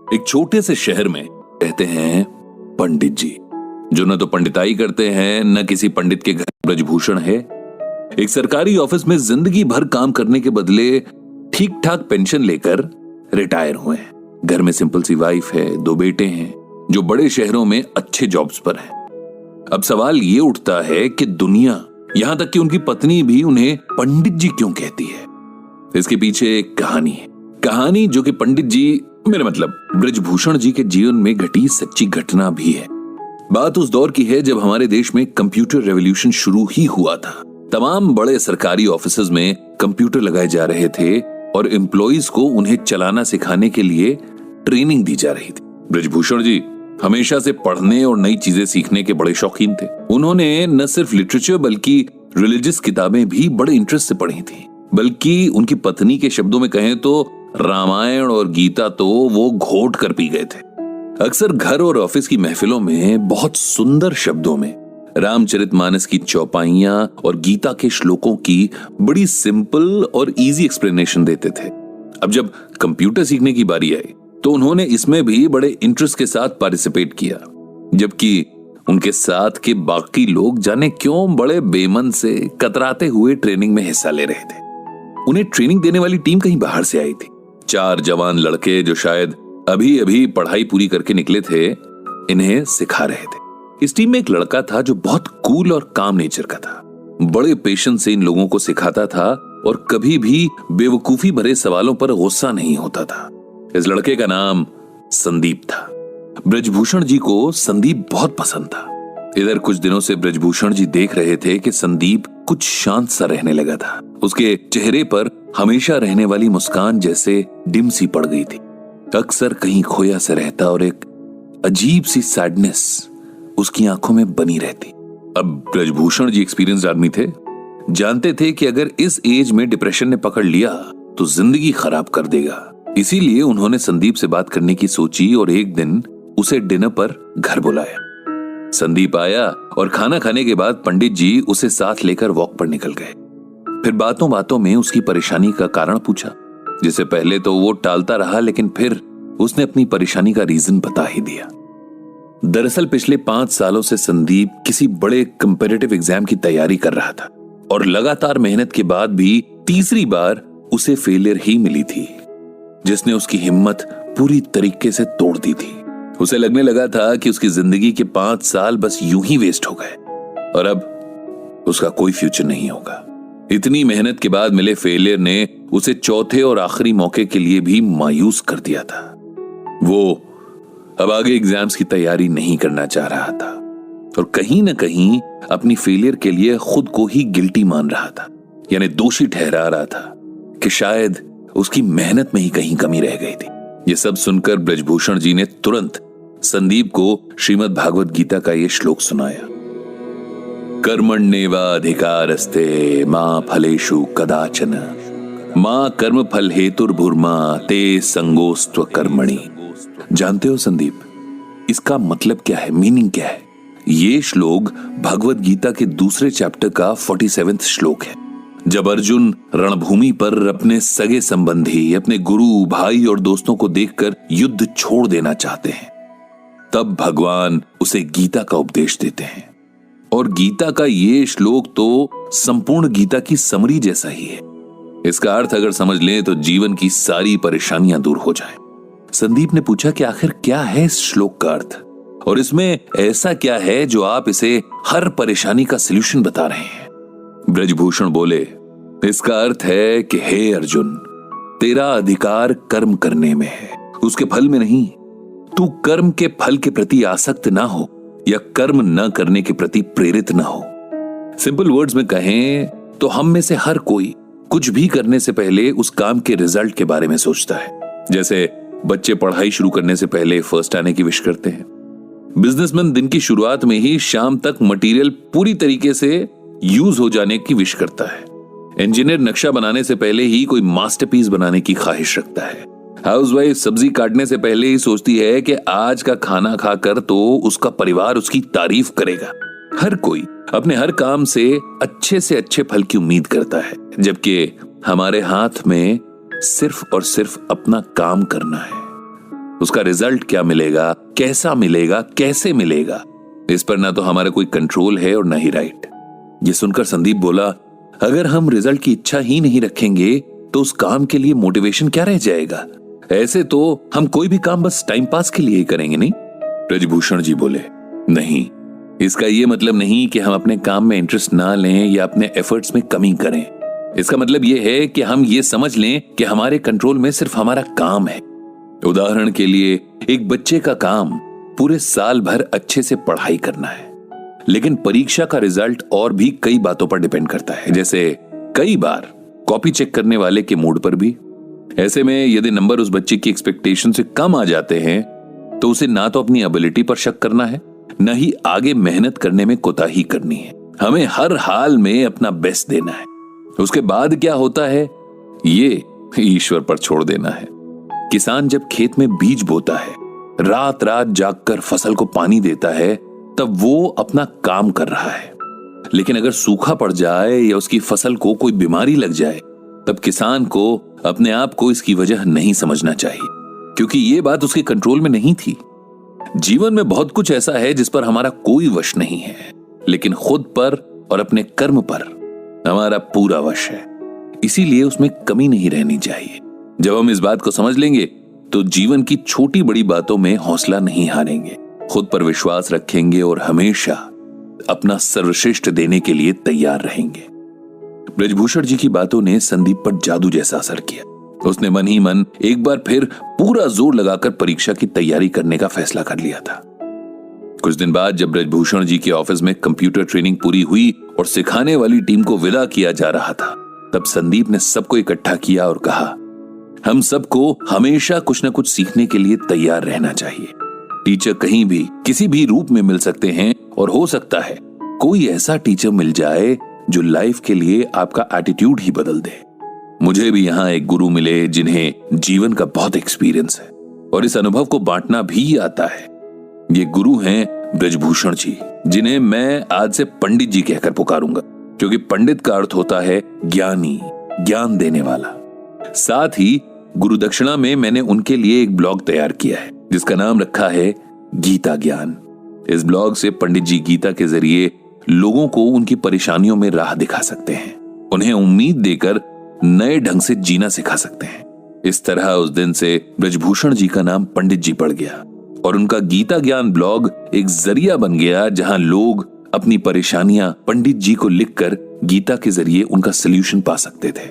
एक छोटे से शहर में रहते हैं पंडित जी, जो न तो पंडिताई करते हैं न किसी पंडित के घर ब्रजभूषण है। एक सरकारी ऑफिस में जिंदगी भर काम करने के बदले ठीक ठाक पेंशन लेकर रिटायर हुए हैं। घर में सिंपल सी वाइफ है, 2 बेटे हैं जो बड़े शहरों में अच्छे जॉब्स पर हैं। अब सवाल ये उठता है कि दुनिया, यहां तक कि उनकी पत्नी भी उन्हें पंडित जी क्यों कहती है। इसके पीछे एक कहानी है, कहानी जो कि पंडित जी, मेरा मतलब ब्रजभूषण जी के जीवन में घटी सच्ची घटना भी है। बात उस दौर की है जब हमारे देश में कंप्यूटर रेवोल्यूशन शुरू ही हुआ था। तमाम बड़े सरकारी ऑफिसेज में कंप्यूटर लगाए जा रहे थे और एम्प्लॉइज को उन्हें चलाना सिखाने के लिए ट्रेनिंग दी जा रही थी। ब्रजभूषण जी हमेशा से पढ़ने और नई चीजें सीखने के बड़े शौकीन थे। उन्होंने न सिर्फ लिटरेचर बल्कि रिलीजियस किताबें भी बड़े इंटरेस्ट से पढ़ी थी। बल्कि उनकी पत्नी के शब्दों में कहें तो रामायण और गीता तो वो घोट कर पी गए थे। अक्सर घर और ऑफिस की महफिलों में बहुत सुंदर शब्दों में रामचरितमानस की चौपाइयां और गीता के श्लोकों की बड़ी सिंपल और इजी एक्सप्लेनेशन देते थे। अब जब कंप्यूटर सीखने की बारी आई तो उन्होंने इसमें भी बड़े इंटरेस्ट के साथ पार्टिसिपेट किया, जबकि उनके साथ के बाकी लोग जाने क्यों बड़े बेमन से कतराते हुए ट्रेनिंग में हिस्सा ले रहे थे। उन्हें ट्रेनिंग देने वाली टीम कहीं बाहर से आई थी। 4 जवान लड़के जो शायद अभी अभी पढ़ाई पूरी करके निकले थे, इन्हें सिखा रहे थे। इस टीम में एक लड़का था जो बहुत कूल और काम नेचर का था। बड़े पेशेंस से इन लोगों को सिखाता था और कभी भी बेवकूफी भरे सवालों पर गुस्सा नहीं होता था। इस लड़के का नाम संदीप था। ब्रजभूषण जी को संदीप बहुत पसंद था। इधर कुछ दिनों से ब्रजभूषण जी देख रहे थे कि संदीप कुछ शांत सा रहने लगा था। उसके चेहरे पर हमेशा रहने वाली मुस्कान जैसे डिम सी पड़ गई थी। अक्सर कहीं खोया सा रहता और एक अजीब सी सैडनेस उसकी आंखों में बनी रहती। अब ब्रजभूषण जी एक्सपीरियंस्ड आदमी थे, जानते थे कि अगर इस एज में डिप्रेशन ने पकड़ लिया तो जिंदगी खराब कर देगा। इसीलिए उन्होंने संदीप से बात करने की सोची और एक दिन उसे डिनर पर घर बुलाया। संदीप आया और खाना खाने के बाद पंडित जी उसे साथ लेकर वॉक पर निकल गए। फिर बातों बातों में उसकी परेशानी का कारण पूछा, जिसे पहले तो वो टालता रहा, लेकिन फिर उसने अपनी परेशानी का रीजन बता ही दिया। दरअसल पिछले 5 सालों से संदीप किसी बड़े कंपेटिटिव एग्जाम की तैयारी कर रहा था और लगातार मेहनत के बाद भी तीसरी बार उसे फेलियर ही मिली थी, जिसने उसकी हिम्मत पूरी तरीके से तोड़ दी थी। उसे लगने लगा था कि उसकी जिंदगी के 5 साल बस यूं ही वेस्ट हो गए और अब उसका कोई फ्यूचर नहीं होगा। इतनी मेहनत के बाद मिले फेलियर ने उसे चौथे और आखिरी मौके के लिए भी मायूस कर दिया था। वो अब आगे एग्जाम्स की तैयारी नहीं करना चाह रहा था और कहीं ना कहीं अपनी फेलियर के लिए खुद को ही गिल्टी मान रहा था, यानी दोषी ठहरा रहा था कि शायद उसकी मेहनत में ही कहीं कमी रह गई थी। ये सब सुनकर ब्रजभूषण जी ने तुरंत संदीप को श्रीमद् भागवत गीता का ये श्लोक सुनाया। कर्मण्येवाधिकारस्ते मा फलेषु कदाचन मा कर्म फल हेतुर्भुर्मा ते संगोस्त्व कर्मणि। जानते हो संदीप, इसका मतलब क्या है, मीनिंग क्या है? ये श्लोक भगवत गीता के दूसरे चैप्टर का 47वां श्लोक है। जब अर्जुन रणभूमि पर अपने सगे संबंधी, अपने गुरु, भाई और दोस्तों को देखकर युद्ध छोड़ देना चाहते हैं, तब भगवान उसे गीता का उपदेश देते हैं। और गीता का ये श्लोक तो संपूर्ण गीता की समरी जैसा ही है। इसका अर्थ अगर समझ लें तो जीवन की सारी परेशानियां दूर हो जाएं। संदीप ने पूछा कि आखिर क्या है इस श्लोक का अर्थ और इसमें ऐसा क्या है जो आप इसे हर परेशानी का सलूशन बता रहे हैं? ब्रजभूषण बोले, इसका अर्थ है कि हे अर्जुन, तेरा अधिकार कर्म करने में है, उसके फल में नहीं। तू कर्म के फल के प्रति आसक्त ना हो या कर्म न करने के प्रति प्रेरित ना हो। सिंपल वर्ड्स में कहें तो हम में से हर कोई कुछ भी करने से पहले उस काम के रिजल्ट के बारे में सोचता है। जैसे बच्चे पढ़ाई शुरू करने से पहले फर्स्ट आने की विश करते हैं। बिजनेसमैन दिन की शुरुआत में ही शाम तक मटेरियल पूरी तरीके से यूज हो जाने की विश करता है। इंजीनियर नक्शा बनाने से पहले ही कोई मास्टरपीस बनाने की ख्वाहिश रखता है। हाउसवाइफ सब्जी काटने से पहले ही सोचती है कि आज का खाना खाकर तो उसका परिवार उसकी तारीफ करेगा। हर कोई अपने हर काम से अच्छे फल की उम्मीद करता है, जबकि हमारे हाथ में सिर्फ और सिर्फ अपना काम करना है। उसका रिजल्ट क्या मिलेगा, कैसा मिलेगा, कैसे मिलेगा, इस पर ना तो हमारा कोई कंट्रोल है और ना ही राइट। ये सुनकर संदीप बोला, अगर हम रिजल्ट की इच्छा ही नहीं रखेंगे तो उस काम के लिए मोटिवेशन क्या रह जाएगा? ऐसे तो हम कोई भी काम बस टाइम पास के लिए ही करेंगे, नहीं? ब्रजभूषण जी बोले, नहीं, इसका ये मतलब नहीं कि हम अपने काम में इंटरेस्ट ना लें या अपने एफर्ट्स में कमी करें। इसका मतलब ये है कि हम ये समझ लें कि हमारे कंट्रोल में सिर्फ हमारा काम है। उदाहरण के लिए, एक बच्चे का काम पूरे साल भर अच्छे से पढ़ाई करना है, लेकिन परीक्षा का रिजल्ट और भी कई बातों पर डिपेंड करता है, जैसे कई बार कॉपी चेक करने वाले के मूड पर भी। ऐसे में यदि नंबर उस बच्चे की एक्सपेक्टेशन से कम आ जाते हैं तो उसे ना तो अपनी एबिलिटी पर शक करना है, न ही आगे मेहनत करने में कोताही करनी है। हमें हर हाल में अपना बेस्ट देना है। उसके बाद क्या होता है ये ईश्वर पर छोड़ देना है। किसान जब खेत में बीज बोता है, रात रात जागकर फसल को पानी देता है, तब वो अपना काम कर रहा है। लेकिन अगर सूखा पड़ जाए या उसकी फसल को कोई बीमारी लग जाए, तब किसान को अपने आप को इसकी वजह नहीं समझना चाहिए, क्योंकि ये बात उसके कंट्रोल में नहीं थी। जीवन में बहुत कुछ ऐसा है जिस पर हमारा कोई वश नहीं है, लेकिन खुद पर और अपने कर्म पर हमारा पूरा वश है। इसीलिए उसमें कमी नहीं रहनी चाहिए। जब हम इस बात को समझ लेंगे तो जीवन की छोटी बड़ी बातों में हौसला नहीं हारेंगे, खुद पर विश्वास रखेंगे और हमेशा अपना सर्वश्रेष्ठ देने के लिए तैयार रहेंगे। ब्रजभूषण जी की बातों ने संदीप पर जादू जैसा असर किया। उसने मन ही मन एक बार फिर पूरा जोर लगाकर परीक्षा की तैयारी करने का फैसला कर लिया था। कुछ दिन बाद जब ब्रजभूषण जी के ऑफिस में कंप्यूटर ट्रेनिंग पूरी हुई और सिखाने वाली टीम को विदा किया जा रहा था, तब संदीप ने सबको इकट्ठा किया और कहा, हम सबको हमेशा कुछ न कुछ सीखने के लिए तैयार रहना चाहिए। टीचर कहीं भी किसी भी रूप में मिल सकते हैं और हो सकता है कोई ऐसा टीचर मिल जाए जो लाइफ के लिए आपका एटीट्यूड ही बदल दे। मुझे भी यहाँ एक गुरु मिले जिन्हें जीवन का बहुत एक्सपीरियंस है और इस अनुभव को बांटना भी आता है। ये गुरु हैं ब्रजभूषण जी, जिन्हें मैं आज से पंडित जी कहकर पुकारूंगा, क्योंकि पंडित का अर्थ होता है ज्ञानी, ज्ञान देने वाला। साथ ही गुरु दक्षिणा में मैंने उनके लिए एक ब्लॉग तैयार किया है जिसका नाम रखा है गीता ज्ञान। इस ब्लॉग से पंडित जी गीता के जरिए लोगों को उनकी परेशानियों में राह दिखा सकते हैं, उन्हें उम्मीद देकर नए ढंग से जीना सिखा सकते हैं। इस तरह उस दिन से ब्रजभूषण जी का नाम पंडित जी पड़ गया और उनका गीता ज्ञान ब्लॉग एक जरिया बन गया जहां लोग अपनी परेशानियां पंडित जी को लिखकर गीता के जरिए उनका सलूशन पा सकते थे।